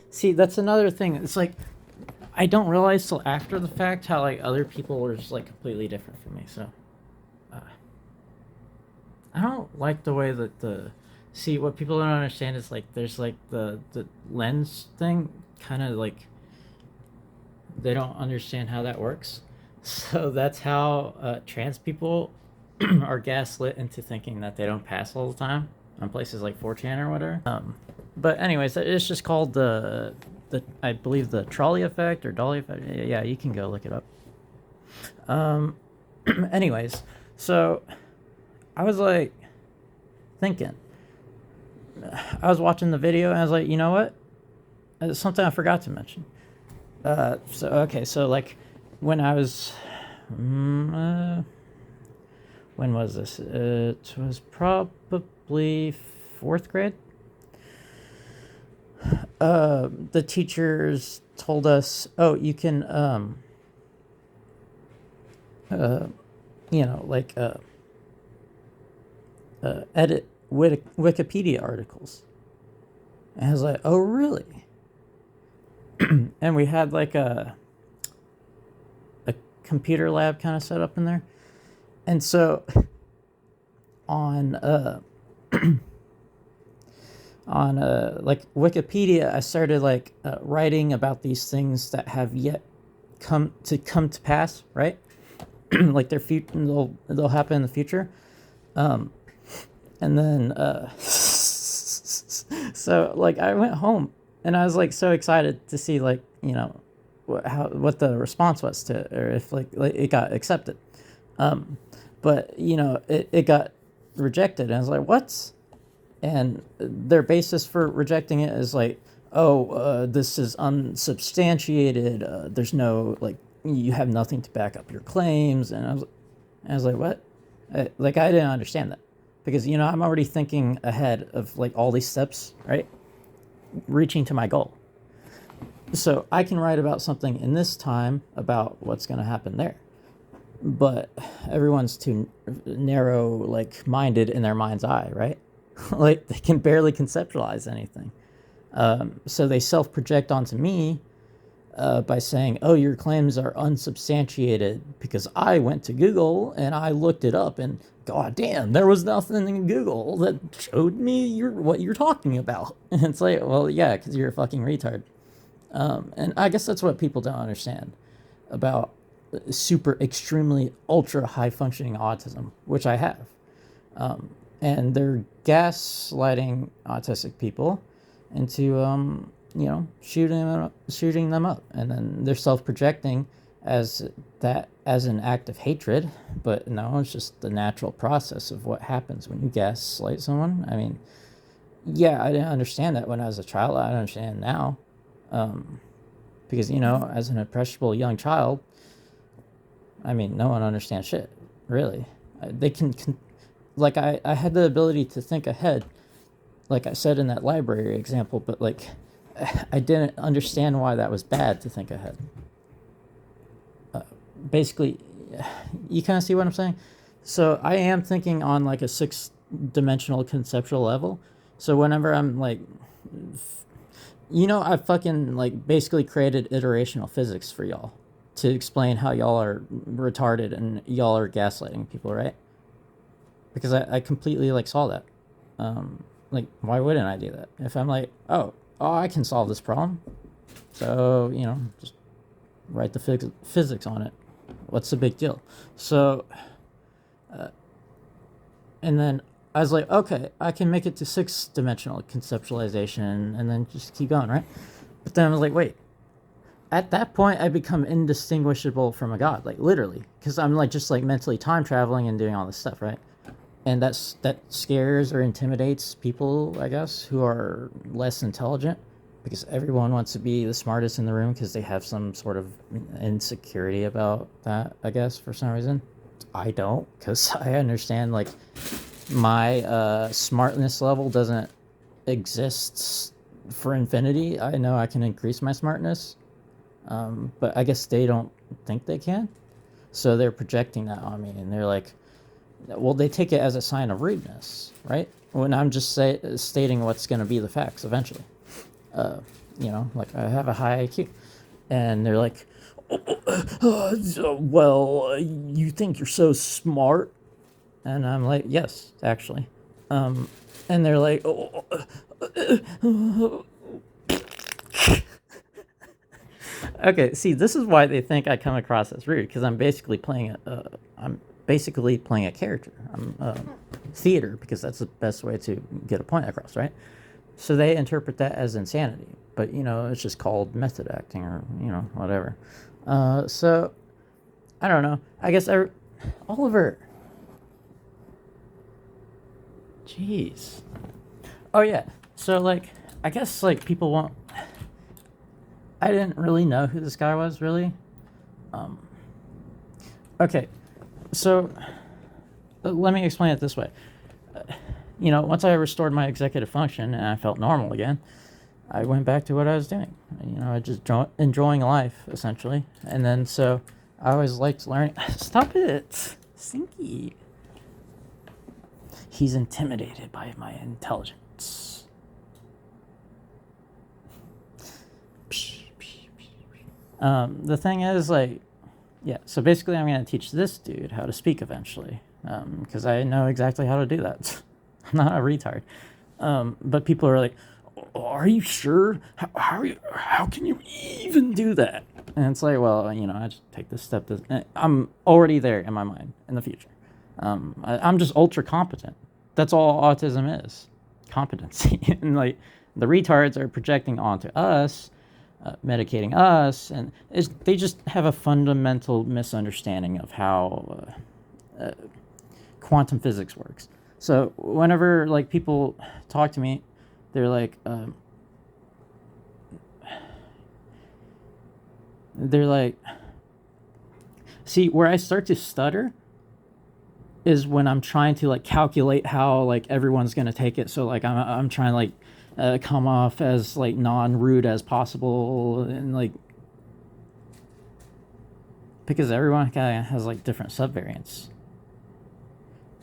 See, that's another thing. It's like I don't realize till after the fact how like other people are just like completely different from me. So uh, I don't like the way that the see what people don't understand is like there's like the lens thing kind of like they don't understand how that works. So that's how trans people are gaslit into thinking that they don't pass all the time on places like 4chan or whatever. But anyways, it's just called the I believe the trolley effect or dolly effect. Yeah, you can go look it up. Um, anyways, so I was like thinking, I was watching the video and I was like, you know what? It's something I forgot to mention. So okay, so like when I was, when was this? It was probably fourth grade. The teachers told us, "Oh, you can, uh, like, edit Wikipedia articles." And I was like, "Oh, really?" And we had like a computer lab kind of set up in there, and so on like Wikipedia, I started like writing about these things that have yet come to pass, right? Like their future, they'll happen in the future. And then so like I went home and I was like so excited to see like what the response was to, or if like it got accepted. But it got rejected, and I was like, what? And their basis for rejecting it is like, oh, this is unsubstantiated. There's no like, you have nothing to back up your claims. And I was like, what? Like I didn't understand that because I'm already thinking ahead of like all these steps, right? Reaching to my goal. So I can write about something in this time about what's going to happen there. But everyone's too narrow, like minded in their mind's eye, right? Like they can barely conceptualize anything. So they self-project onto me by saying, oh, your claims are unsubstantiated because I went to Google and I looked it up and god damn, there was nothing in Google that showed me what you're talking about. And it's like, well, yeah, because you're a fucking retard. And I guess that's what people don't understand about super extremely ultra high functioning autism, which I have. And they're gaslighting autistic people into shooting them up, and then they're self-projecting as an act of hatred. But no, it's just the natural process of what happens when you gaslight someone. I mean, yeah, I didn't understand that when I was a child. I don't understand now, because as an impressionable young child, I mean, no one understands shit, really. They can like I had the ability to think ahead, like I said in that library example, but like I didn't understand why that was bad to think ahead. Basically, you kind of see what I'm saying? So I am thinking on like a 6-dimensional conceptual level. So whenever I'm like, I fucking like basically created iterational physics for y'all to explain how y'all are retarded and y'all are gaslighting people, right? Because I completely like saw that. Like, why wouldn't I do that? If I'm like, oh, I can solve this problem. So, just write the physics on it. What's the big deal? So, and then I was like, okay, I can make it to 6-dimensional conceptualization and then just keep going, right? But then I was like, wait. At that point, I become indistinguishable from a god, like literally. Because I'm like just like mentally time traveling and doing all this stuff, right? And that scares or intimidates people, I guess, who are less intelligent, because everyone wants to be the smartest in the room because they have some sort of insecurity about that, I guess, for some reason. I don't, because I understand like my smartness level doesn't exist for infinity. I know I can increase my smartness, but I guess they don't think they can. So they're projecting that on me, and they're like, well, they take it as a sign of rudeness, right? When I'm just stating what's going to be the facts eventually. like I have a high IQ. And they're like, well, you think you're so smart? And I'm like, yes, actually. And they're like, okay, see, this is why they think I come across as rude, because I'm basically playing a character. I'm theater, because that's the best way to get a point across, right? So they interpret that as insanity, but it's just called method acting, or whatever. So I don't know. I guess Oliver. Jeez. Oh yeah. So like, I guess like people won't. I didn't really know who this guy was, really. Okay, so let me explain it this way. Once I restored my executive function and I felt normal again, I went back to what I was doing. I just enjoying life, essentially. And then so I always liked learning. Stop it, Stinky. He's intimidated by my intelligence. The thing is, like, yeah, so basically I'm going to teach this dude how to speak eventually, because I know exactly how to do that. I'm not a retard. But people are like, are you sure? How can you even do that? And it's like, well, I just take this step. I'm already there in my mind in the future. I'm just ultra competent. That's all autism is, competency. And like the retards are projecting onto us, medicating us, and they just have a fundamental misunderstanding of how quantum physics works. So whenever like people talk to me, they're like, see, where I start to stutter is when I'm trying to like calculate how like everyone's gonna take it. So like I'm trying to like come off as like non-rude as possible, and like because everyone kind of has like different subvariants,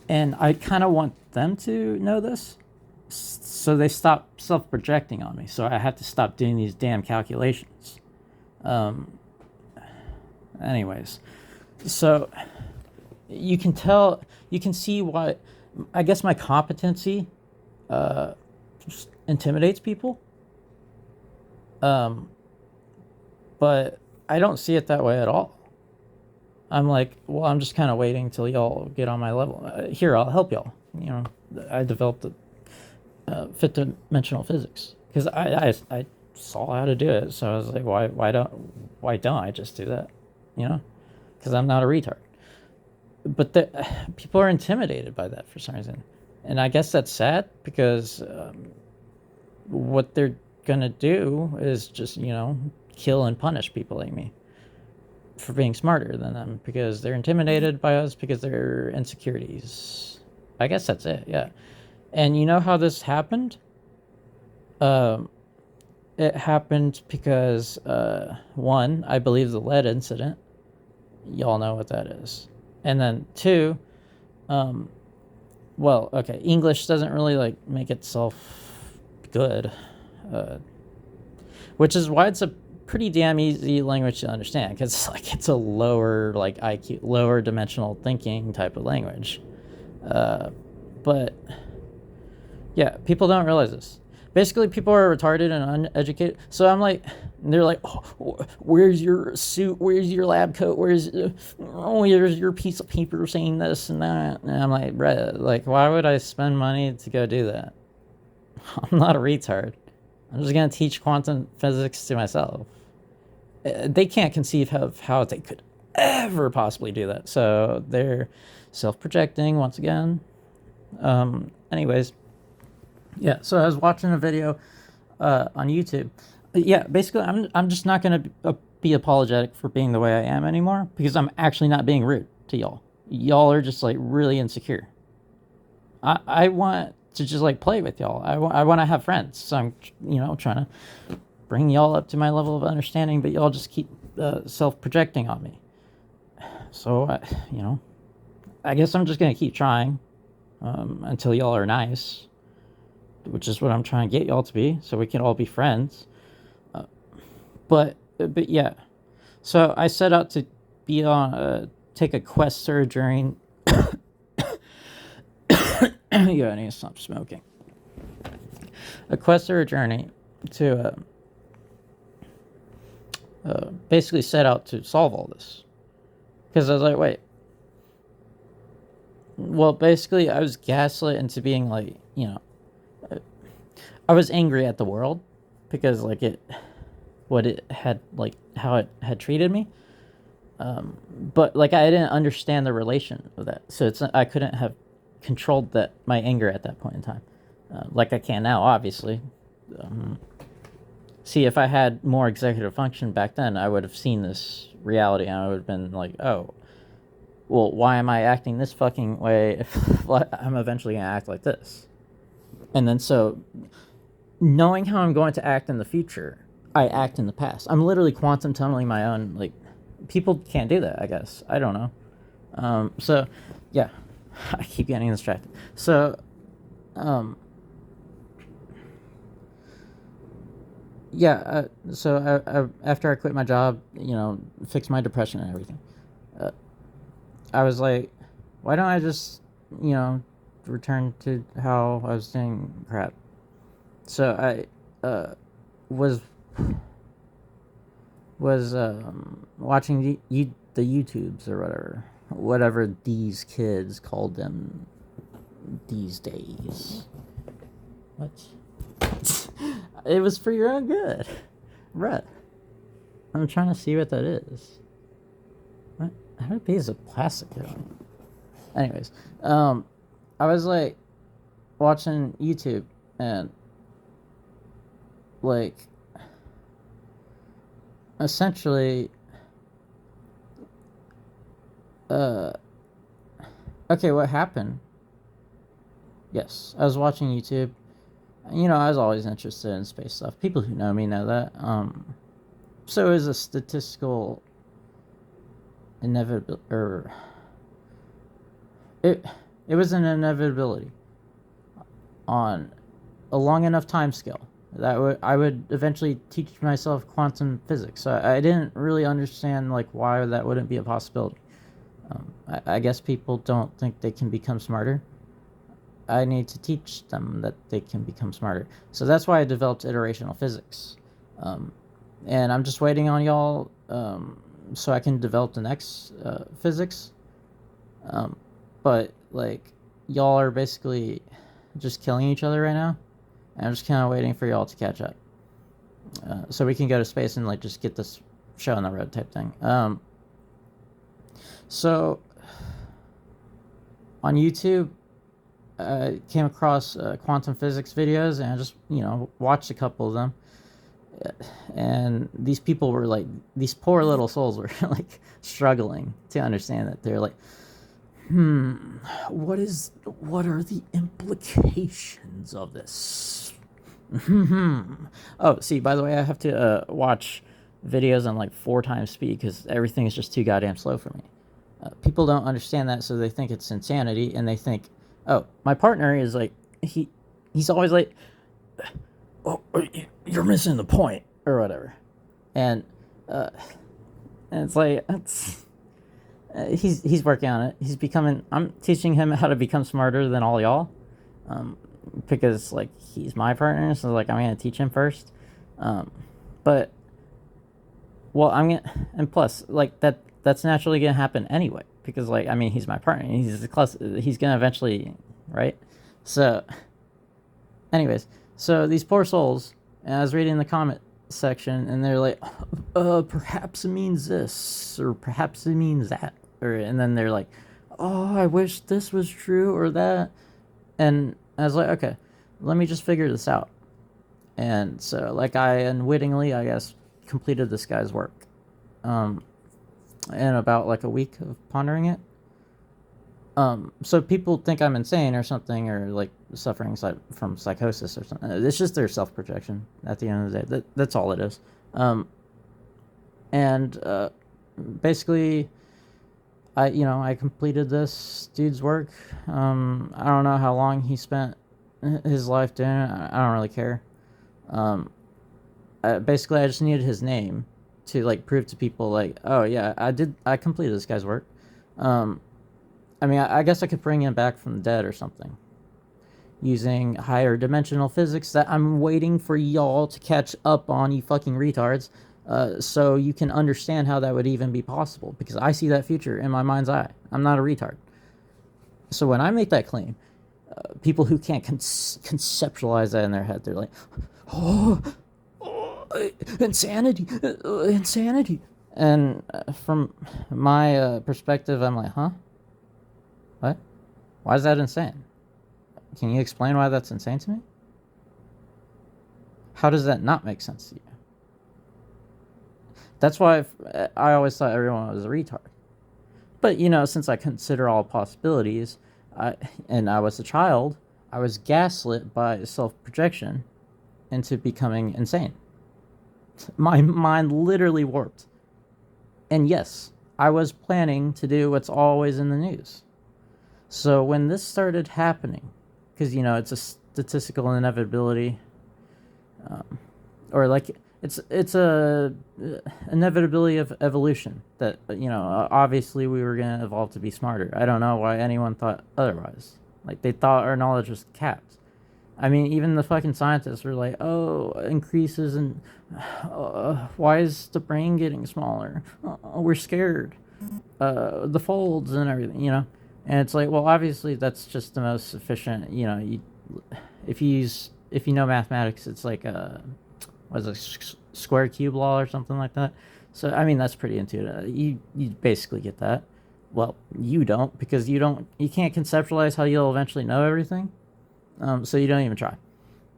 and I kind of want them to know this, so they stop self-projecting on me. So I have to stop doing these damn calculations. Anyways, so you can see why, I guess, my competency just intimidates people. But I don't see it that way at all. I'm like, well, I'm just kind of waiting till y'all get on my level. Here, I'll help y'all. I developed fifth dimensional physics because I saw how to do it. So I was like, why don't I just do that? Because I'm not a retard. But people are intimidated by that for some reason, and I guess that's sad because what they're gonna do is just kill and punish people like me for being smarter than them because they're intimidated by us because they're insecurities. I guess that's it. Yeah. And you know how this happened? It happened because one, I believe the lead incident. Y'all know what that is. And then two, well, okay, English doesn't really like make itself good, which is why it's a pretty damn easy language to understand, because it's a lower like IQ, lower dimensional thinking type of language. But yeah, people don't realize this. Basically, people are retarded and uneducated. So I'm like, they're like, oh, where's your suit? Where's your lab coat? Where's your piece of paper saying this and that? And I'm like, Brett, like, why would I spend money to go do that? I'm not a retard. I'm just going to teach quantum physics to myself. They can't conceive of how they could ever possibly do that. So they're self-projecting once again. Anyways. Yeah, so I was watching a video on YouTube. Yeah, basically, I'm just not going to be apologetic for being the way I am anymore, because I'm actually not being rude to y'all. Y'all are just like really insecure. I want to just like play with y'all. I want to have friends. So I'm trying to bring y'all up to my level of understanding, but y'all just keep self-projecting on me. So I guess I'm just going to keep trying until y'all are nice, which is what I'm trying to get y'all to be, so we can all be friends. But yeah. So I set out to be on take a quest or a journey. Yeah, I need to stop smoking. A quest or a journey to basically set out to solve all this. Because I was like, wait. Well, basically, I was gaslit into being like, I was angry at the world because like what it had, like how it had treated me. But like I didn't understand the relation of that, so I couldn't have controlled that my anger at that point in time, like I can now, obviously. See, if I had more executive function back then, I would have seen this reality, and I would have been like, oh, well, why am I acting this fucking way if I'm eventually gonna act like this? And then so, knowing how I'm going to act in the future, I act in the past. I'm literally quantum tunneling my own, like, people can't do that, I guess. I don't know. So, yeah. I keep getting distracted. So, yeah, so after I quit my job, fixed my depression and everything, I was like, why don't I just, return to how I was doing crap? So I was watching the YouTubes or whatever these kids called them these days. What? It was for your own good, Brett. I'm trying to see what that is. What? How did a piece of plastic go? Anyways, I was like watching YouTube and like essentially okay, what happened? Yes, I was watching YouTube. I was always interested in space stuff. People who know me know that. So it was a statistical inevitability, or it was an inevitability on a long enough time scale that I would eventually teach myself quantum physics. So I didn't really understand like why that wouldn't be a possibility. I guess people don't think they can become smarter. I need to teach them that they can become smarter. So that's why I developed iterational physics. And I'm just waiting on y'all so I can develop the next physics. But like y'all are basically just killing each other right now. And I'm just kind of waiting for y'all to catch up. So we can go to space and like just get this show on the road type thing. So on YouTube, I came across quantum physics videos and I just, watched a couple of them. And these people were like, these poor little souls were like struggling to understand that. They're like, what are the implications of this? Oh, see, by the way, I have to watch videos on like 4 times speed because everything is just too goddamn slow for me. People don't understand that, so they think it's insanity, and they think, oh, my partner is like, he's always like, oh, you're missing the point, or whatever. And it's like, he's working on it. I'm teaching him how to become smarter than all y'all. Because like he's my partner, so like I'm gonna teach him first. But well, and plus like that's naturally gonna happen anyway, because like I mean he's my partner, he's gonna eventually, right? So anyways, so these poor souls, and I was reading the comment section and they're like, perhaps it means this, or perhaps it means that, and then they're like, oh, I wish this was true or that. And I was like, okay, let me just figure this out. And so like I unwittingly, I guess, completed this guy's work in about like a week of pondering it. So people think I'm insane or something, or like suffering from psychosis or something. It's just their self-projection at the end of the day. That's all it is. And basically, I completed this dude's work. I don't know how long he spent his life doing it. I don't really care. Basically, I just needed his name to like prove to people like, oh yeah, I completed this guy's work. Um, I mean, I guess I could bring him back from the dead or something using higher dimensional physics that I'm waiting for y'all to catch up on, you fucking retards, so you can understand how that would even be possible, because I see that future in my mind's eye. I'm not a retard. So when I make that claim, people who can't conceptualize that in their head, they're like, oh, insanity, insanity. And from my perspective, I'm like, huh? What? Why is that insane? Can you explain why that's insane to me? How does that not make sense to you? That's why I always thought everyone was a retard. But, since I consider all possibilities, and I was a child, I was gaslit by self-projection into becoming insane. My mind literally warped. And yes, I was planning to do what's always in the news. So when this started happening, because, it's a statistical inevitability, or like it's a inevitability of evolution that obviously we were going to evolve to be smarter. I don't know why anyone thought otherwise. Like, they thought our knowledge was capped. I mean, even the fucking scientists were like, oh, increases in why is the brain getting smaller? We're scared. The folds and everything, and it's like, well, obviously that's just the most efficient. If you know mathematics, it's like what is it, square cube law or something like that. So I mean, that's pretty intuitive. You basically get that. Well, you don't, because you can't conceptualize how you'll eventually know everything. So you don't even try.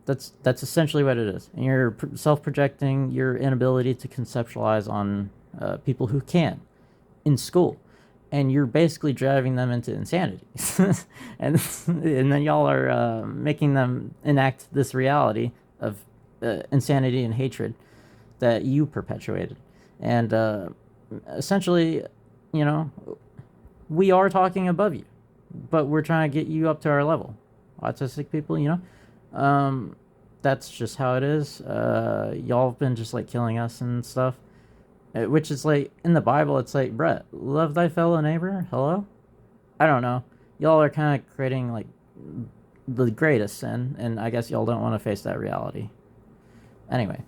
That's essentially what it is. And you're self-projecting your inability to conceptualize on people who can in school. And you're basically driving them into insanity. and then y'all are making them enact this reality of insanity and hatred that you perpetuated. And essentially, we are talking above you, but we're trying to get you up to our level. Autistic people, that's just how it is. Y'all have been just like killing us and stuff, which is like in the Bible. It's like, Brett, love thy fellow neighbor. Hello. I don't know. Y'all are kind of creating like the greatest sin, and I guess y'all don't want to face that reality. Anyway,